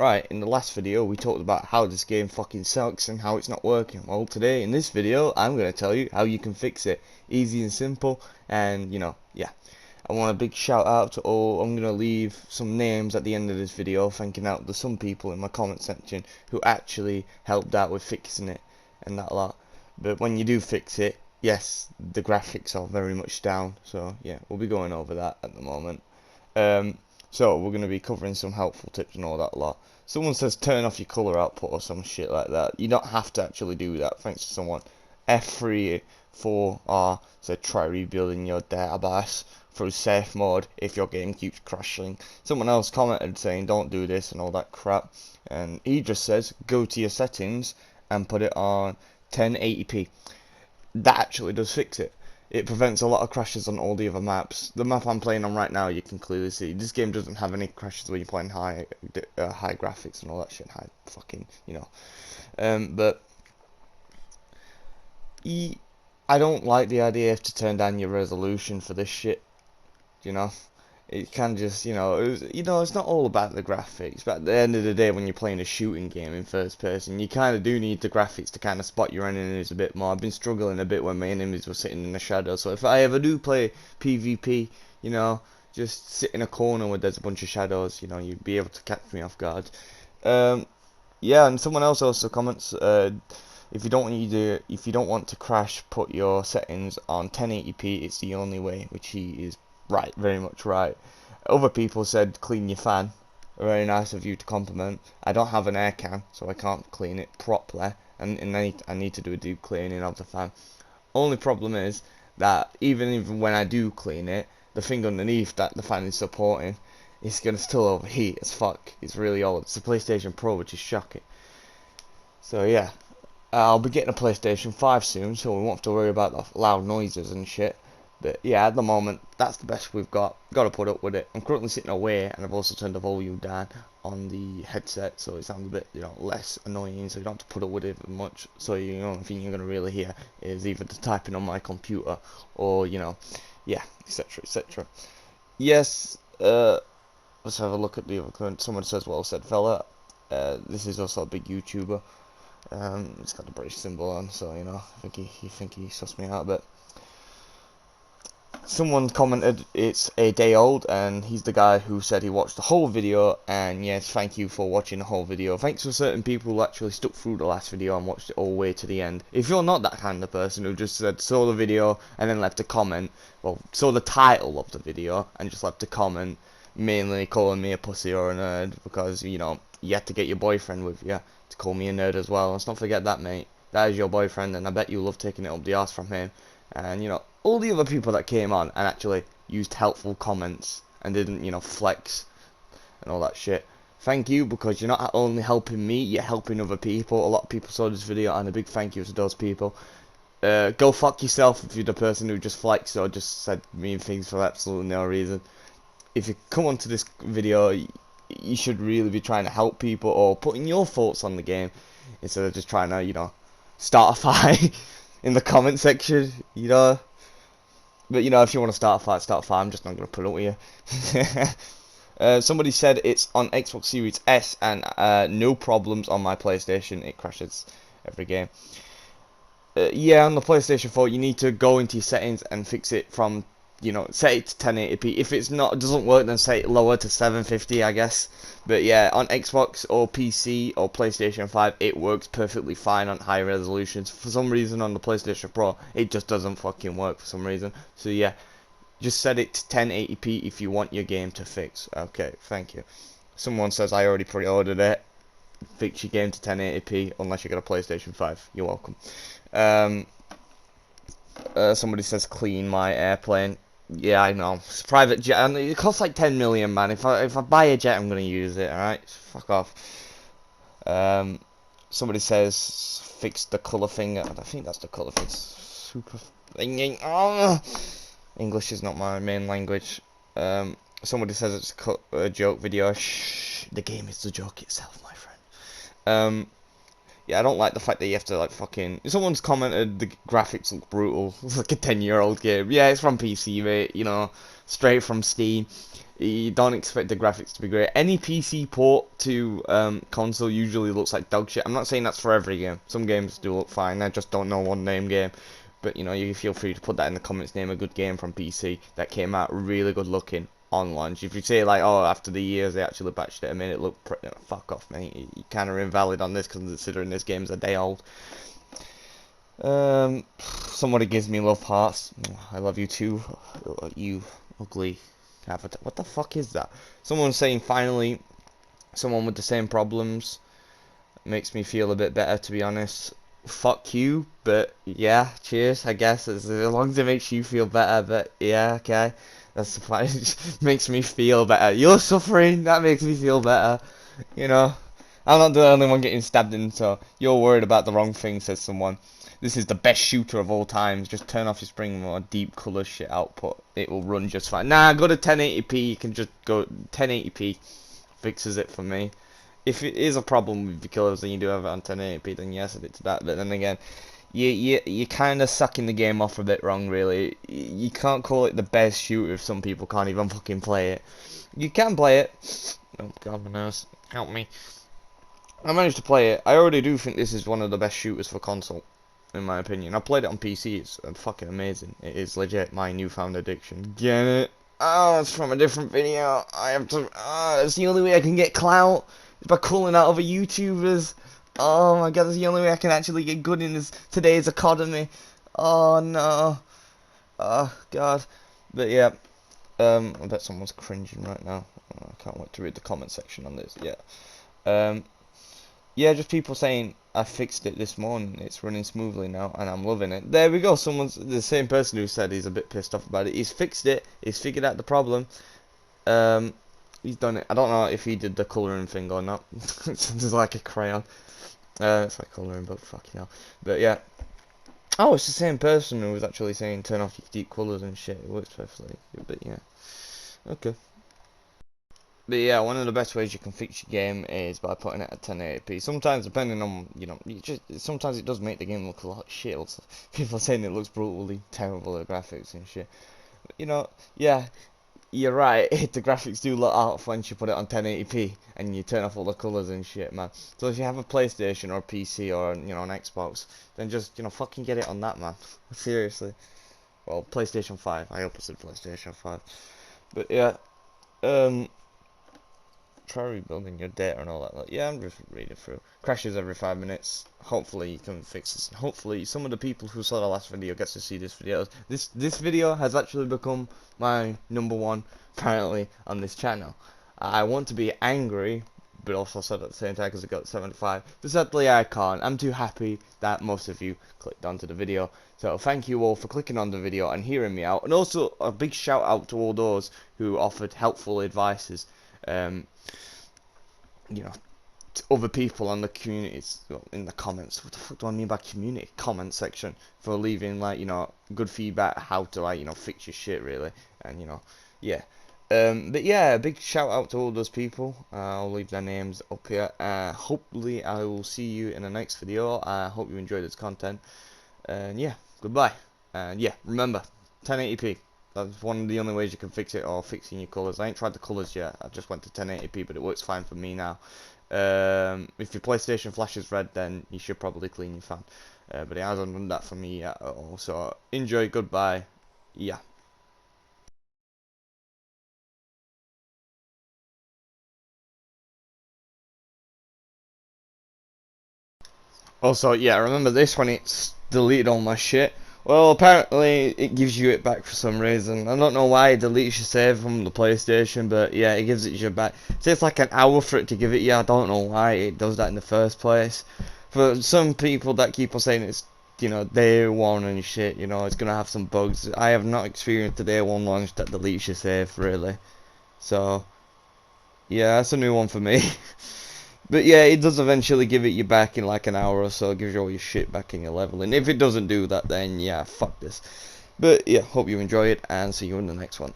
Right, in the last video we talked about how this game fucking sucks and how it's not working. Well, today in this video I'm going to tell you how you can fix it. Easy and simple, and yeah. I want a big shout out to all. I'm going to leave some names at the end of this video thanking out to some people in my comment section who actually helped out with fixing it and that lot. But when you do fix it, yes, the graphics are very much down, so yeah, we'll be going over that at the moment. So we're going to be covering some helpful tips and all that lot. Someone says turn off your color output or some shit like that. You don't have to actually do that, thanks to someone. F34R said try rebuilding your database through safe mode if your game keeps crashing. Someone else commented saying don't do this and all that crap. And he just says go to your settings and put it on 1080p. That actually does fix it. It prevents a lot of crashes on all the other maps. The map I'm playing on right now, you can clearly see this game doesn't have any crashes when you're playing high graphics and all that shit, high fucking, but I don't like the idea to turn down your resolution for this shit. It can just, it's not all about the graphics, but at the end of the day, when you're playing a shooting game in first person, you kind of do need the graphics to kind of spot your enemies a bit more. I've been struggling a bit when my enemies were sitting in the shadow, so if I ever do play PvP, just sit in a corner where there's a bunch of shadows, you'd be able to catch me off guard. Yeah, and someone else also comments, if you don't want to crash, put your settings on 1080p. It's the only way, which he is right, very much right. Other people said clean your fan. Very nice of you to compliment. I don't have an air can, so I can't clean it properly, and I need to do a deep cleaning of the fan. Only problem is that even when I do clean it, the thing underneath that the fan is supporting is gonna still overheat as fuck. It's really old. It's a PlayStation Pro, which is shocking. So yeah, I'll be getting a PlayStation 5 soon, so we won't have to worry about the loud noises and shit. But yeah, at the moment, that's the best we've got. Got to put up with it. I'm currently sitting away, and I've also turned the volume down on the headset, so it sounds a bit, less annoying. So you don't have to put up with it much. So the only thing you're gonna really hear is either the typing on my computer, or yeah, etc., etc. Yes. Let's have a look at the other comment. Someone says, "Well said, fella." This is also a big YouTuber. It's got the British symbol on, so I think he sussed me out a bit. Someone commented it's a day old, and he's the guy who said he watched the whole video. And yes, thank you for watching the whole video. Thanks for certain people who actually stuck through the last video and watched it all the way to the end. If you're not that kind of person who just saw the video and then left a comment, well, saw the title of the video and just left a comment, mainly calling me a pussy or a nerd because you had to get your boyfriend with you to call me a nerd as well. Let's not forget that, mate. That is your boyfriend, and I bet you love taking it up the arse from him. And all the other people that came on and actually used helpful comments and didn't flex and all that shit, thank you, because you're not only helping me, you're helping other people. A lot of people saw this video, and a big thank you to those people. Go fuck yourself if you're the person who just flexed or just said mean things for absolutely no reason. If you come onto this video, you should really be trying to help people or putting your thoughts on the game instead of just trying to start a fight in the comment section, But if you want to start a fight, I'm just not going to put up with you. Somebody said it's on Xbox Series S, and no problems on my PlayStation. It crashes every game. Yeah, on the PlayStation 4, you need to go into your settings and fix it from, set it to 1080p. If it doesn't work, then set it lower to 750, I guess. But yeah, on Xbox or PC or PlayStation 5, it works perfectly fine on high resolutions. For some reason, on the PlayStation Pro, it just doesn't fucking work for some reason. So yeah, just set it to 1080p if you want your game to fix. Okay, thank you. Someone says I already pre-ordered it. Fix your game to 1080p unless you got a PlayStation 5. You're welcome. Somebody says clean my airplane. Yeah, I know. It's a private jet, and it costs like 10 million, man. If I buy a jet, I'm gonna use it. All right, fuck off. Somebody says fix the color thing. I think that's the color thing. Super. English is not my main language. Somebody says it's a joke video. Shh. The game is the joke itself, my friend. yeah, I don't like the fact that you have to like fucking. Someone's commented the graphics look brutal. It's like a 10-year-old game. Yeah, it's from PC, mate. You know, straight from Steam. You don't expect the graphics to be great. Any PC port to console usually looks like dog shit. I'm not saying that's for every game. Some games do look fine. I just don't know one name game. But you know, you feel free to put that in the comments. Name a good game from PC that came out really good looking on launch. If you say like, oh, after the years they actually patched it and made it look fuck off, mate. You kind of invalid on this considering this game's a day old. Somebody gives me love hearts. I love you too, you ugly avatar. What the fuck is that? Someone's saying finally someone with the same problems. Makes me feel a bit better, to be honest. Fuck you, but yeah, cheers, I guess, as long as it makes you feel better. But yeah, okay, that's the point. It just makes me feel better. You're suffering, that makes me feel better, you know. I'm not the only one getting stabbed in, so you're worried about the wrong thing, says someone. This is the best shooter of all times. Just turn off your spring or deep color shit output. It will run just fine. Nah, go to 1080p. You can just go 1080p. Fixes it for me. If it is a problem with the colors and you do have it on 1080p, then yes, it's that. But then again, you kind of sucking the game off a bit wrong, really. You can't call it the best shooter if some people can't even fucking play it. You can play it. Oh god, my nose. Help me. I managed to play it. I already do think this is one of the best shooters for console, in my opinion. I played it on PC. It's fucking amazing. It is legit my newfound addiction. Get it? Oh, it's from a different video. I have to. It's the only way I can get clout. By calling out other YouTubers. Oh my god, that's the only way I can actually get good in today's economy. Oh no. Oh god. But yeah, I bet someone's cringing right now. Oh, I can't wait to read the comment section on this. Yeah. Yeah, just people saying I fixed it this morning. It's running smoothly now, and I'm loving it. There we go. Someone's the same person who said he's a bit pissed off about it. He's fixed it. He's figured out the problem. He's done it. I don't know if he did the colouring thing or not. It's like a crayon. It's like colouring, but fucking hell. But yeah. Oh, it's the same person who was actually saying turn off your deep colours and shit. It works perfectly. But yeah. Okay. But yeah, one of the best ways you can fix your game is by putting it at 1080p. Sometimes, depending on, you know, sometimes it does make the game look a lot shit. People are saying it looks brutally terrible, the graphics and shit. But, you know, yeah. You're right, the graphics do look off once you put it on 1080p and you turn off all the colours and shit, man. So if you have a PlayStation or a PC or, you know, an Xbox, then just, you know, fucking get it on that, man. Seriously. Well, PlayStation 5. I hope it's a PlayStation 5. But yeah, try rebuilding your data and all that. Like, yeah, I'm just reading through. Crashes every 5 minutes. Hopefully you can fix this. Hopefully some of the people who saw the last video gets to see this video. This video has actually become my #1 apparently on this channel. I want to be angry, but also said at the same time because it got 75. But sadly I can't. I'm too happy that most of you clicked onto the video. So thank you all for clicking on the video and hearing me out. And also a big shout out to all those who offered helpful advices. You know, to other people on the communities, well, in the comments. What the fuck do I mean by community? Comment section, for leaving, like, you know, good feedback how to, like, you know, fix your shit, really. And, you know, yeah. But yeah, big shout out to all those people. I'll leave their names up here. Hopefully I will see you in the next video. I hope you enjoyed this content. And yeah, goodbye. And yeah, remember, 1080p. That's one of the only ways you can fix it, or fixing your colours. I ain't tried the colours yet. I just went to 1080p, but it works fine for me now. If your PlayStation flashes red, then you should probably clean your fan. But it hasn't done that for me yet at all. So enjoy, goodbye. Yeah. Also, yeah, remember this when it's deleted all my shit. Well, apparently it gives you it back for some reason. I don't know why it deletes your save from the PlayStation, but yeah, it gives it you back. It takes like an hour for it to give it you. I don't know why it does that in the first place. For some people that keep on saying it's, you know, day one and shit, you know, it's gonna have some bugs. I have not experienced the day one launch that deletes your save, really. So, yeah, that's a new one for me. But yeah, it does eventually give it you back in like an hour or so. It gives you all your shit back in your level. And if it doesn't do that, then yeah, fuck this. But yeah, hope you enjoy it and see you in the next one.